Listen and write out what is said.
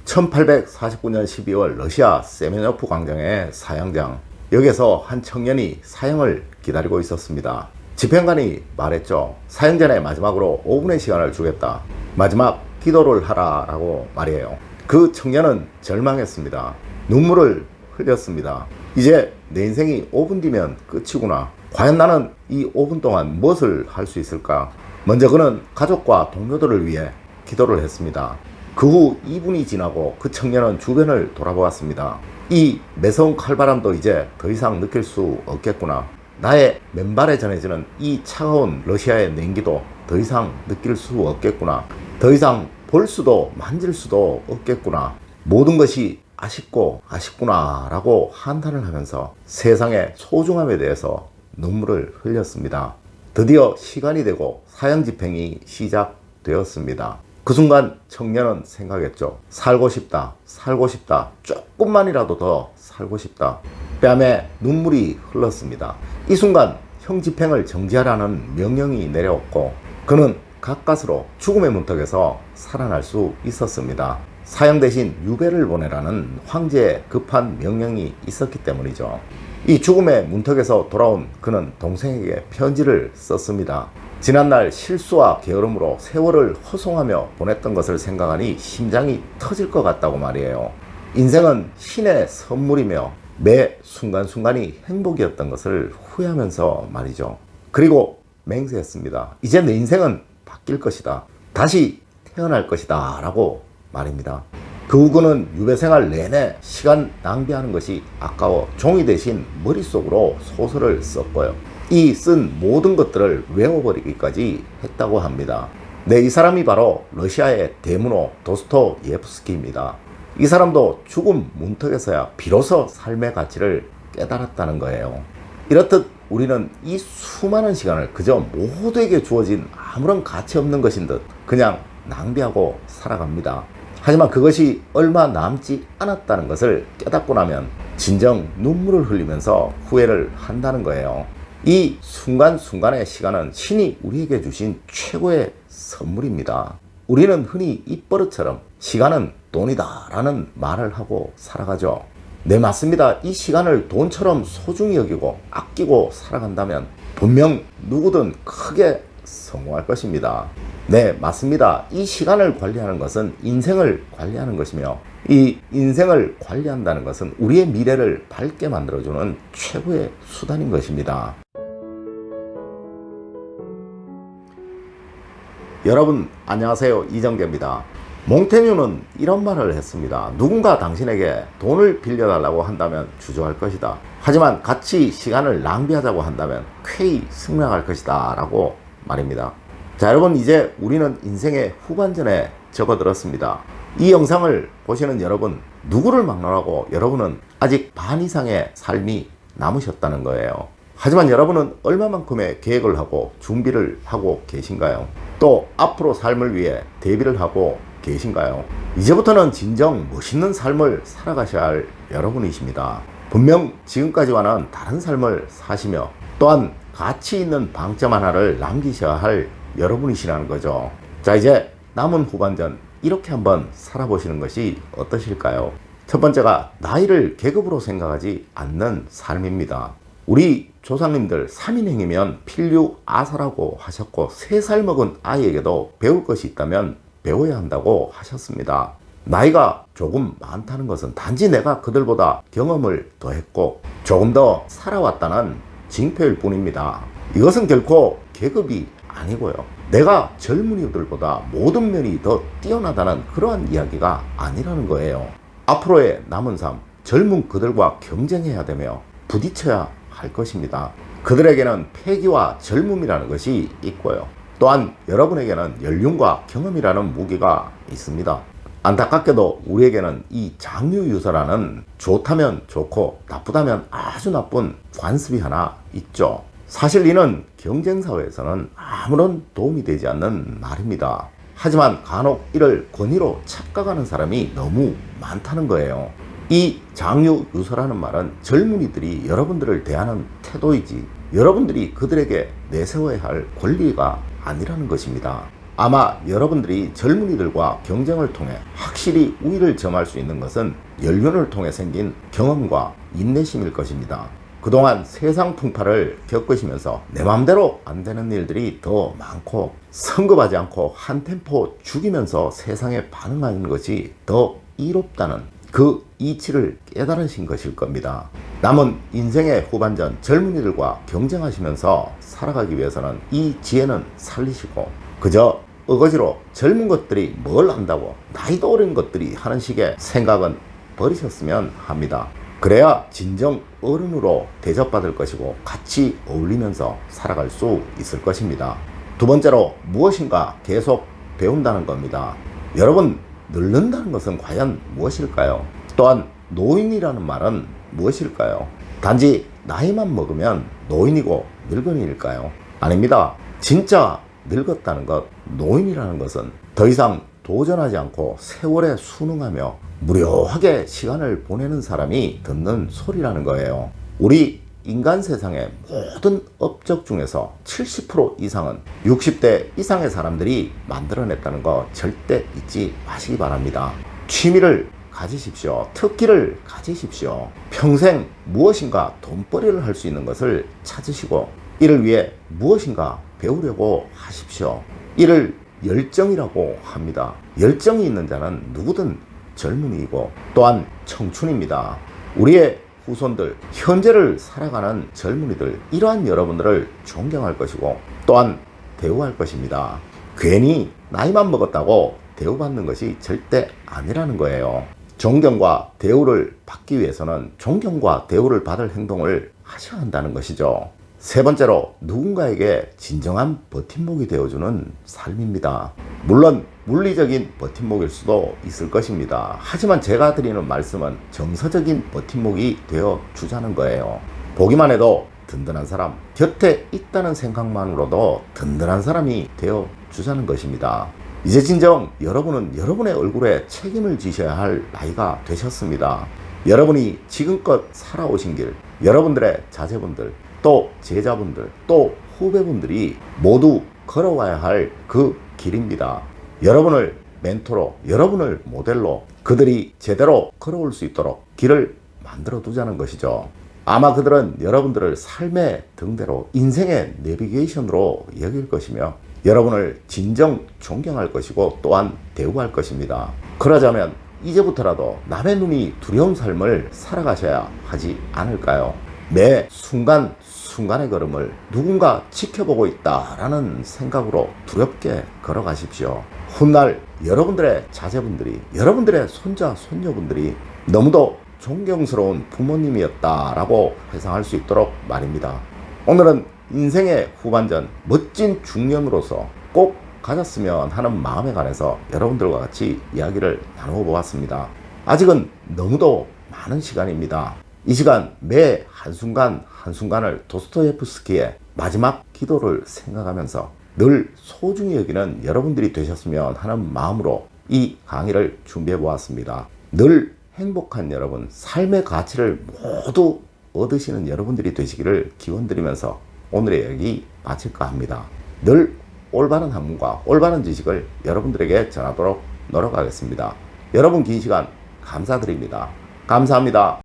1849년 12월 러시아 세메노프 광장의 사형장, 여기서 한 청년이 사형을 기다리고 있었습니다. 집행관이 말했죠. 사형 전에 마지막으로 5분의 시간을 주겠다. 마지막 기도를 하라 라고 말이에요. 그 청년은 절망했습니다. 눈물을 흘렸습니다. 이제 내 인생이 5분 뒤면 끝이구나. 과연 나는 이 5분 동안 무엇을 할 수 있을까? 먼저 그는 가족과 동료들을 위해 기도를 했습니다. 그 후 2분이 지나고 그 청년은 주변을 돌아보았습니다. 이 매서운 칼바람도 이제 더 이상 느낄 수 없겠구나. 나의 맨발에 전해지는 이 차가운 러시아의 냉기도 더 이상 느낄 수 없겠구나. 더 이상 볼 수도 만질 수도 없겠구나. 모든 것이 아쉽구나 라고 한탄을 하면서 세상의 소중함에 대해서 눈물을 흘렸습니다. 드디어 시간이 되고 사형 집행이 시작되었습니다. 그 순간 청년은 생각했죠. 살고 싶다. 조금만이라도 더 살고 싶다. 뺨에 눈물이 흘렀습니다. 이 순간 형 집행을 정지하라는 명령이 내려왔고 그는 가까스로 죽음의 문턱에서 살아날 수 있었습니다. 사형 대신 유배를 보내라는 황제의 급한 명령이 있었기 때문이죠. 이 죽음의 문턱에서 돌아온 그는 동생에게 편지를 썼습니다. 지난날 실수와 게으름으로 세월을 허송하며 보냈던 것을 생각하니 심장이 터질 것 같다고 말이에요. 인생은 신의 선물이며 매 순간순간이 행복이었던 것을 후회하면서 말이죠. 그리고 맹세했습니다. 이제 내 인생은 바뀔 것이다. 다시 태어날 것이다 라고 말입니다. 그 후 그는 유배생활 내내 시간 낭비하는 것이 아까워 종이 대신 머릿속으로 소설을 썼고요. 이 쓴 모든 것들을 외워버리기까지 했다고 합니다. 네, 이 사람이 바로 러시아의 대문호 도스토예프스키입니다. 이 사람도 죽음 문턱에서야 비로소 삶의 가치를 깨달았다는 거예요. 이렇듯 우리는 이 수많은 시간을 그저 모두에게 주어진 아무런 가치 없는 것인 듯 그냥 낭비하고 살아갑니다. 하지만 그것이 얼마 남지 않았다는 것을 깨닫고 나면 진정 눈물을 흘리면서 후회를 한다는 거예요. 이 순간순간의 시간은 신이 우리에게 주신 최고의 선물입니다. 우리는 흔히 입버릇처럼 시간은 돈이다 라는 말을 하고 살아가죠. 네, 맞습니다. 이 시간을 돈처럼 소중히 여기고 아끼고 살아간다면 분명 누구든 크게 성공할 것입니다. 네, 맞습니다. 이 시간을 관리하는 것은 인생을 관리하는 것이며 이 인생을 관리한다는 것은 우리의 미래를 밝게 만들어주는 최고의 수단인 것입니다. 여러분 안녕하세요, 이정재입니다. 몽테뉴는 이런 말을 했습니다. 누군가 당신에게 돈을 빌려달라고 한다면 주저할 것이다. 하지만 같이 시간을 낭비하자고 한다면 쾌히 승낙할 것이다 라고 말입니다. 자, 여러분, 이제 우리는 인생의 후반전에 접어들었습니다. 이 영상을 보시는 여러분, 누구를 막론하고 여러분은 아직 반 이상의 삶이 남으셨다는 거예요. 하지만 여러분은 얼마만큼의 계획을 하고 준비를 하고 계신가요? 또 앞으로 삶을 위해 대비를 하고 계신가요? 이제부터는 진정 멋있는 삶을 살아가셔야 할 여러분이십니다. 분명 지금까지와는 다른 삶을 사시며 또한 가치 있는 방점 하나를 남기셔야 할 여러분이시라는 거죠. 자, 이제 남은 후반전 이렇게 한번 살아보시는 것이 어떠실까요? 첫 번째가 나이를 계급으로 생각하지 않는 삶입니다. 우리 조상님들 3인행이면 필류아사라고 하셨고 3살 먹은 아이에게도 배울 것이 있다면 배워야 한다고 하셨습니다. 나이가 조금 많다는 것은 단지 내가 그들보다 경험을 더했고 조금 더 살아왔다는 징표일 뿐입니다. 이것은 결코 계급이 아니고요. 내가 젊은이들보다 모든 면이 더 뛰어나다는 그러한 이야기가 아니라는 거예요. 앞으로의 남은 삶, 젊은 그들과 경쟁해야 되며 부딪혀야 할 것입니다. 그들에게는 패기와 젊음이라는 것이 있고요. 또한 여러분에게는 연륜과 경험이라는 무기가 있습니다. 안타깝게도 우리에게는 이 장유유서라는 좋다면 좋고 나쁘다면 아주 나쁜 관습이 하나 있죠. 사실 이는 경쟁사회에서는 아무런 도움이 되지 않는 말입니다. 하지만 간혹 이를 권위로 착각하는 사람이 너무 많다는 거예요. 이 장유유서라는 말은 젊은이들이 여러분들을 대하는 태도이지 여러분들이 그들에게 내세워야 할 권리가 아니라는 것입니다. 아마 여러분들이 젊은이들과 경쟁을 통해 확실히 우위를 점할 수 있는 것은 연륜을 통해 생긴 경험과 인내심일 것입니다. 그동안 세상 풍파를 겪으시면서 내 맘대로 안 되는 일들이 더 많고 성급하지 않고 한 템포 죽이면서 세상에 반응하는 것이 더 이롭다는 그 이치를 깨달으신 것일 겁니다. 남은 인생의 후반전 젊은이들과 경쟁하시면서 살아가기 위해서는 이 지혜는 살리시고 그저 어거지로 젊은 것들이 뭘 안다고 나이도 어린 것들이 하는 식의 생각은 버리셨으면 합니다. 그래야 진정 어른으로 대접받을 것이고 같이 어울리면서 살아갈 수 있을 것입니다. 두 번째로 무엇인가 계속 배운다는 겁니다. 여러분, 늙는다는 것은 과연 무엇일까요? 또한 노인이라는 말은 무엇일까요? 단지 나이만 먹으면 노인이고 늙은이일까요? 아닙니다. 진짜 늙었다는 것, 노인이라는 것은 더 이상 도전하지 않고 세월에 순응하며 무료하게 시간을 보내는 사람이 듣는 소리라는 거예요. 우리 인간 세상의 모든 업적 중에서 70% 이상은 60대 이상의 사람들이 만들어냈다는 거 절대 잊지 마시기 바랍니다. 취미를 가지십시오. 특기를 가지십시오. 평생 무엇인가 돈벌이를 할 수 있는 것을 찾으시고 이를 위해 무엇인가 배우려고 하십시오. 이를 열정이라고 합니다. 열정이 있는 자는 누구든 젊은이이고 또한 청춘입니다. 우리의 후손들, 현재를 살아가는 젊은이들, 이러한 여러분들을 존경할 것이고 또한 대우할 것입니다. 괜히 나이만 먹었다고 대우받는 것이 절대 아니라는 거예요. 존경과 대우를 받기 위해서는 존경과 대우를 받을 행동을 하셔야 한다는 것이죠. 세 번째로 누군가에게 진정한 버팀목이 되어주는 삶입니다. 물론 물리적인 버팀목일 수도 있을 것입니다. 하지만 제가 드리는 말씀은 정서적인 버팀목이 되어주자는 거예요. 보기만 해도 든든한 사람, 곁에 있다는 생각만으로도 든든한 사람이 되어주자는 것입니다. 이제 진정 여러분은 여러분의 얼굴에 책임을 지셔야 할 나이가 되셨습니다. 여러분이 지금껏 살아오신 길, 여러분들의 자제분들, 또 제자분들, 또 후배분들이 모두 걸어와야 할 그 길입니다. 여러분을 멘토로, 여러분을 모델로 그들이 제대로 걸어올 수 있도록 길을 만들어 두자는 것이죠. 아마 그들은 여러분들을 삶의 등대로, 인생의 내비게이션으로 여길 것이며 여러분을 진정 존경할 것이고 또한 대우할 것입니다. 그러자면 이제부터라도 남의 눈이 두려운 삶을 살아가셔야 하지 않을까요? 매 순간순간의 걸음을 누군가 지켜보고 있다라는 생각으로 두렵게 걸어가십시오. 훗날 여러분들의 자제분들이, 여러분들의 손자, 손녀분들이 너무도 존경스러운 부모님이었다라고 회상할 수 있도록 말입니다. 오늘은 인생의 후반전, 멋진 중년으로서 꼭 가졌으면 하는 마음에 관해서 여러분들과 같이 이야기를 나누어 보았습니다. 아직은 너무도 많은 시간입니다. 이 시간 매 한순간 한순간을 도스토예프스키의 마지막 기도를 생각하면서 늘 소중히 여기는 여러분들이 되셨으면 하는 마음으로 이 강의를 준비해 보았습니다. 늘 행복한 여러분, 삶의 가치를 모두 얻으시는 여러분들이 되시기를 기원드리면서 오늘의 이야기 마칠까 합니다. 늘 올바른 학문과 올바른 지식을 여러분들에게 전하도록 노력하겠습니다. 여러분 긴 시간 감사드립니다. 감사합니다.